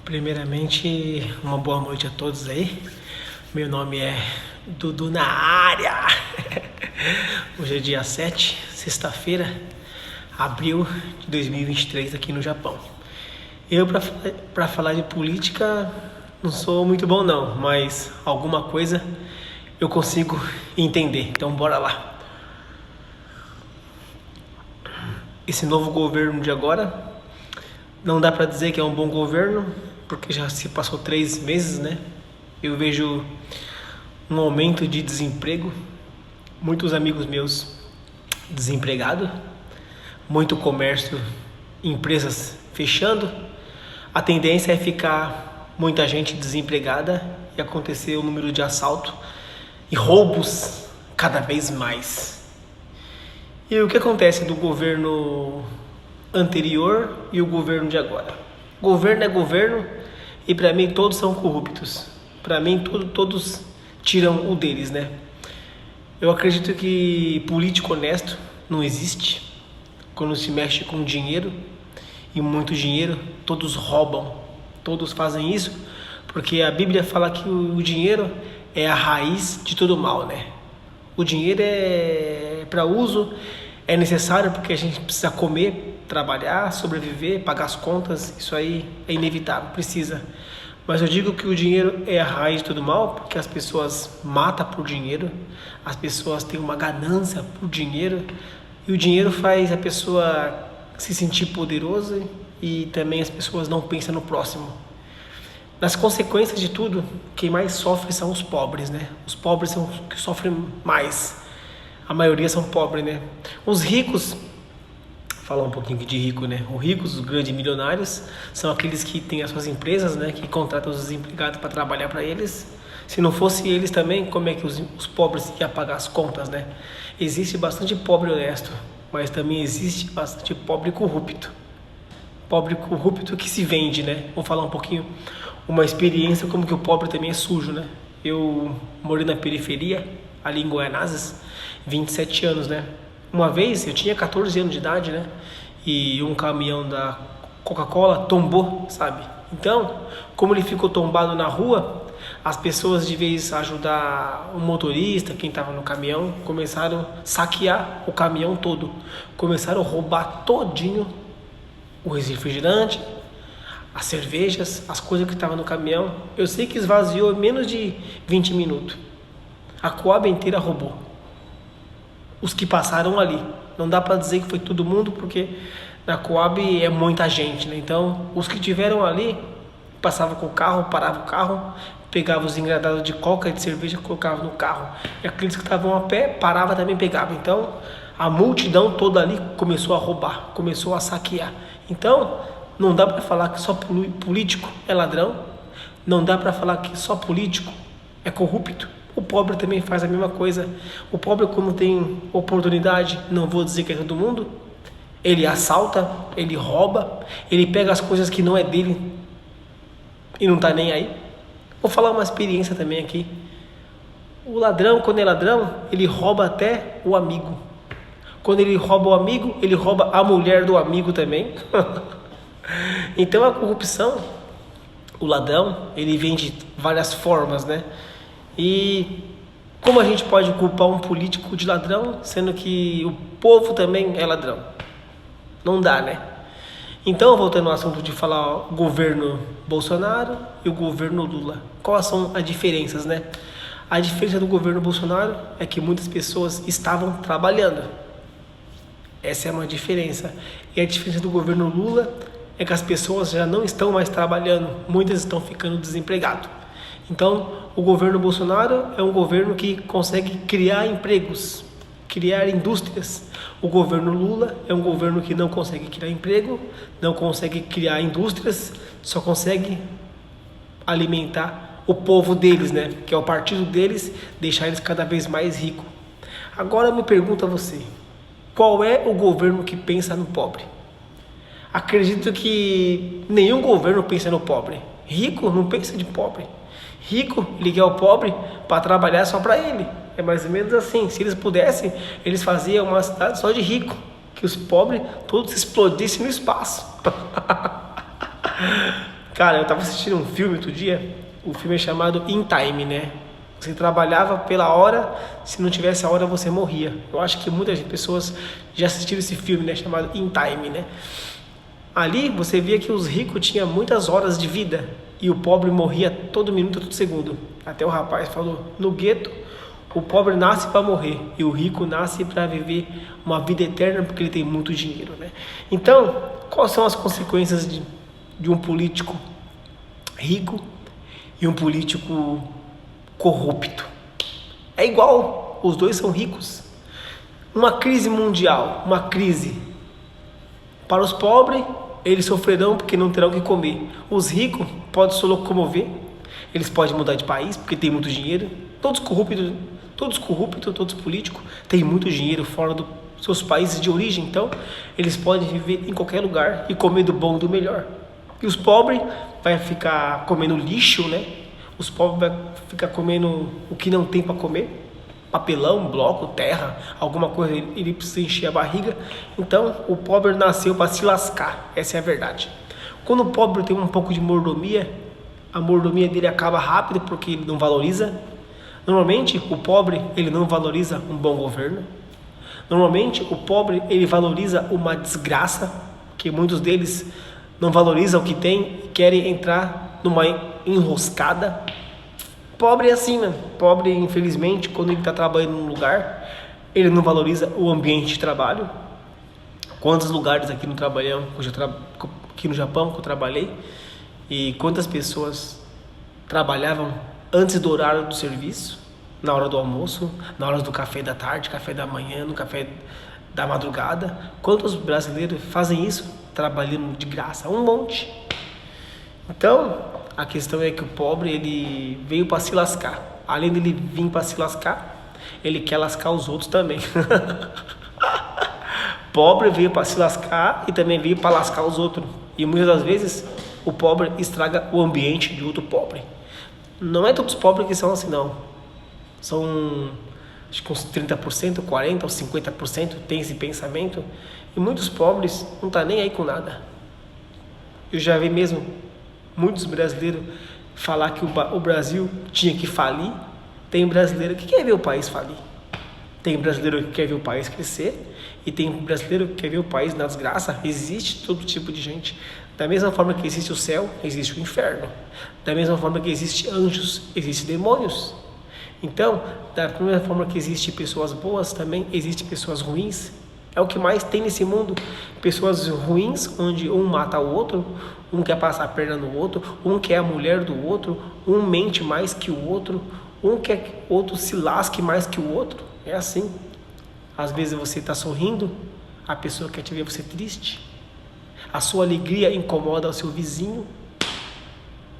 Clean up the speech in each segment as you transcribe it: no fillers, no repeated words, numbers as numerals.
Primeiramente, uma boa noite a todos aí. Meu nome é Dudu na área. Hoje é dia 7, sexta-feira, abril de 2023 aqui no Japão. Eu, para falar de política, não sou muito bom não, mas alguma coisa eu consigo entender. Então bora lá. Esse novo governo de agora, não dá para dizer que é um bom governo, porque já se passou 3 meses, né? Eu vejo um aumento de desemprego, muitos amigos meus desempregados, muito comércio, empresas fechando. A tendência é ficar muita gente desempregada e acontecer o número de assalto e roubos cada vez mais. E o que acontece do governo anterior e o governo de agora? Governo é governo e para mim todos são corruptos. Para mim todos tiram o deles, né? Eu acredito que político honesto não existe. Quando se mexe com dinheiro e muito dinheiro, todos roubam, todos fazem isso, porque a Bíblia fala que o dinheiro é a raiz de todo mal, né? O dinheiro é para uso, é necessário porque a gente precisa comer, trabalhar, sobreviver, pagar as contas, isso aí é inevitável, precisa. Mas eu digo que o dinheiro é a raiz de todo mal porque as pessoas matam por dinheiro, as pessoas têm uma ganância por dinheiro e o dinheiro faz a pessoa se sentir poderosa e também as pessoas não pensam no próximo. Nas consequências de tudo, quem mais sofre são os pobres, né? Os pobres são os que sofrem mais. A maioria são pobres, né? Os ricos, falar um pouquinho de rico, né? Os ricos, os grandes milionários, são aqueles que têm as suas empresas, né? Que contratam os desempregados para trabalhar para eles. Se não fosse eles também, como é que os pobres iam pagar as contas, né? Existe bastante pobre honesto, mas também existe bastante pobre corrupto. Pobre corrupto que se vende, né? Vou falar um pouquinho, uma experiência como que o pobre também é sujo, né? Eu morei na periferia, ali em Guaianazes, 27 anos, né? Uma vez, eu tinha 14 anos de idade, né? E um caminhão da Coca-Cola tombou, sabe? Então, como ele ficou tombado na rua, as pessoas, de vez ajudar o motorista, quem estava no caminhão, começaram a saquear o caminhão todo. Começaram a roubar todinho o refrigerante, as cervejas, as coisas que estavam no caminhão. Eu sei que esvaziou em menos de 20 minutos. A Coab inteira roubou. Os que passaram ali. Não dá para dizer que foi todo mundo, porque na Coab é muita gente, né? Então, os que tiveram ali, passavam com o carro, paravam o carro, pegavam os engradados de coca e de cerveja, colocavam no carro. E aqueles que estavam a pé, paravam também, pegavam. Então, a multidão toda ali começou a roubar, começou a saquear. Então, não dá para falar que só político é ladrão, não dá para falar que só político é corrupto. O pobre também faz a mesma coisa. O pobre, quando tem oportunidade, não vou dizer que é todo mundo, ele assalta, ele rouba, ele pega as coisas que não é dele e não tá nem aí. Vou falar uma experiência também aqui. O ladrão, quando é ladrão, ele rouba até o amigo. Quando ele rouba o amigo, ele rouba a mulher do amigo também. Então a corrupção, o ladrão, ele vem de várias formas, né? E como a gente pode culpar um político de ladrão, sendo que o povo também é ladrão? Não dá, né? Então, voltando ao assunto de falar o governo Bolsonaro e o governo Lula, quais são as diferenças, né? A diferença do governo Bolsonaro é que muitas pessoas estavam trabalhando. Essa é uma diferença. E a diferença do governo Lula é que as pessoas já não estão mais trabalhando, muitas estão ficando desempregadas. Então, o governo Bolsonaro é um governo que consegue criar empregos, criar indústrias. O governo Lula é um governo que não consegue criar emprego, não consegue criar indústrias, só consegue alimentar o povo deles, né? Que é o partido deles, deixar eles cada vez mais ricos. Agora eu me pergunto a você, qual é o governo que pensa no pobre? Acredito que nenhum governo pensa no pobre. Rico não pensa de pobre. Rico, ele quer o pobre para trabalhar só para ele. É mais ou menos assim. Se eles pudessem, eles faziam uma cidade só de rico, que os pobres todos explodissem no espaço. Cara, eu tava assistindo um filme outro dia, o filme é chamado In Time, né? Você trabalhava pela hora, se não tivesse a hora você morria. Eu acho que muitas pessoas já assistiram esse filme, né? Chamado In Time, né? Ali você via que os ricos tinham muitas horas de vida e o pobre morria todo minuto, todo segundo. Até o rapaz falou, no gueto, o pobre nasce para morrer e o rico nasce para viver uma vida eterna porque ele tem muito dinheiro, né? Então, quais são as consequências de um político rico e um político corrupto? É igual, os dois são ricos. Uma crise mundial, uma crise. Para os pobres, eles sofrerão porque não terão o que comer. Os ricos podem se locomover, eles podem mudar de país porque tem muito dinheiro. Todos corruptos, todos políticos têm muito dinheiro fora dos seus países de origem, então eles podem viver em qualquer lugar e comer do bom e do melhor. E os pobres vai ficar comendo lixo, né? Os pobres vai ficar comendo o que não tem para comer. Papelão, bloco, terra, alguma coisa, ele precisa encher a barriga. Então, o pobre nasceu para se lascar, essa é a verdade. Quando o pobre tem um pouco de mordomia, a mordomia dele acaba rápido porque ele não valoriza. Normalmente, o pobre, ele não valoriza um bom governo. Normalmente, o pobre, ele valoriza uma desgraça, que muitos deles não valorizam o que tem e querem entrar numa enroscada. Pobre é assim, mano. Pobre, infelizmente, quando ele está trabalhando num lugar, ele não valoriza o ambiente de trabalho. Quantos lugares aqui no aqui no Japão que eu trabalhei e quantas pessoas trabalhavam antes do horário do serviço, na hora do almoço, na hora do café da tarde, café da manhã, no café da madrugada. Quantos brasileiros fazem isso trabalhando de graça? Um monte. Então, a questão é que o pobre, ele veio para se lascar. Além dele vir para se lascar, ele quer lascar os outros também. Pobre veio para se lascar e também veio para lascar os outros. E muitas das vezes, o pobre estraga o ambiente de outro pobre. Não é todos os pobres que são assim, não. São, acho que uns 30%, 40% ou 50% tem esse pensamento. E muitos pobres não estão nem aí com nada. Eu já vi mesmo muitos brasileiros falar que o Brasil tinha que falir. Tem brasileiro que quer ver o país falir. Tem brasileiro que quer ver o país crescer. E tem brasileiro que quer ver o país na desgraça. Existe todo tipo de gente. Da mesma forma que existe o céu, existe o inferno. Da mesma forma que existe anjos, existe demônios. Então, da mesma forma que existe pessoas boas, também existe pessoas ruins. É o que mais tem nesse mundo. Pessoas ruins, onde um mata o outro, um quer passar a perna no outro, um quer a mulher do outro, um mente mais que o outro, um quer que o outro se lasque mais que o outro. É assim. Às vezes você está sorrindo, a pessoa quer te ver você triste. A sua alegria incomoda o seu vizinho.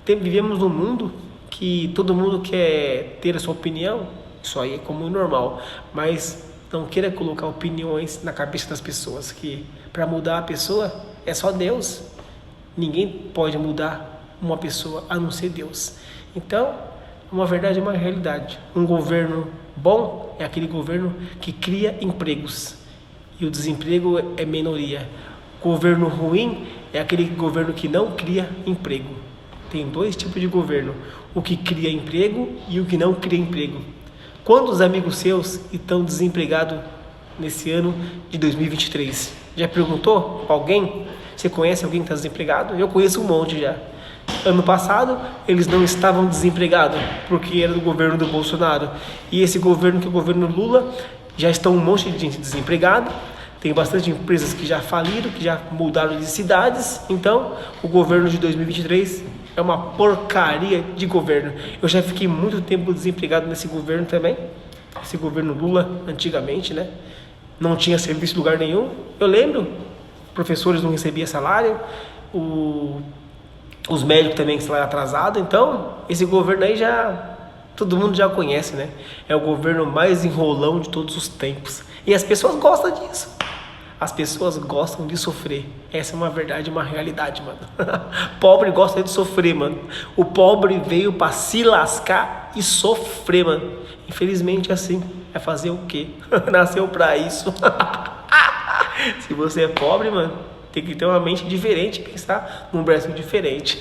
Vivemos num mundo que todo mundo quer ter a sua opinião. Isso aí é comum e normal. Mas não queira colocar opiniões na cabeça das pessoas, que para mudar a pessoa é só Deus. Ninguém pode mudar uma pessoa a não ser Deus. Então, uma verdade é uma realidade. Um governo bom é aquele governo que cria empregos e o desemprego é minoria. Governo ruim é aquele governo que não cria emprego. Tem dois tipos de governo: o que cria emprego e o que não cria emprego. Quantos amigos seus estão desempregados nesse ano de 2023? Já perguntou para alguém? Você conhece alguém que está desempregado? Eu conheço um monte já. Ano passado, eles não estavam desempregados, porque era do governo do Bolsonaro. E esse governo, que é o governo Lula, já estão um monte de gente desempregada. Tem bastante empresas que já faliram, que já mudaram de cidades. Então, o governo de 2023 é uma porcaria de governo. Eu já fiquei muito tempo desempregado nesse governo também. Esse governo Lula, antigamente, né? Não tinha serviço em lugar nenhum. Eu lembro, professores não recebiam salário, os médicos também salário atrasado. Então, esse governo aí já todo mundo já conhece, né? É o governo mais enrolão de todos os tempos. E as pessoas gostam disso. As pessoas gostam de sofrer. Essa é uma verdade, uma realidade, mano. Pobre gosta de sofrer, mano. O pobre veio para se lascar e sofrer, mano. Infelizmente é assim. É fazer o quê? Nasceu para isso. Se você é pobre, mano, Tem que ter uma mente diferente e pensar num Brasil diferente.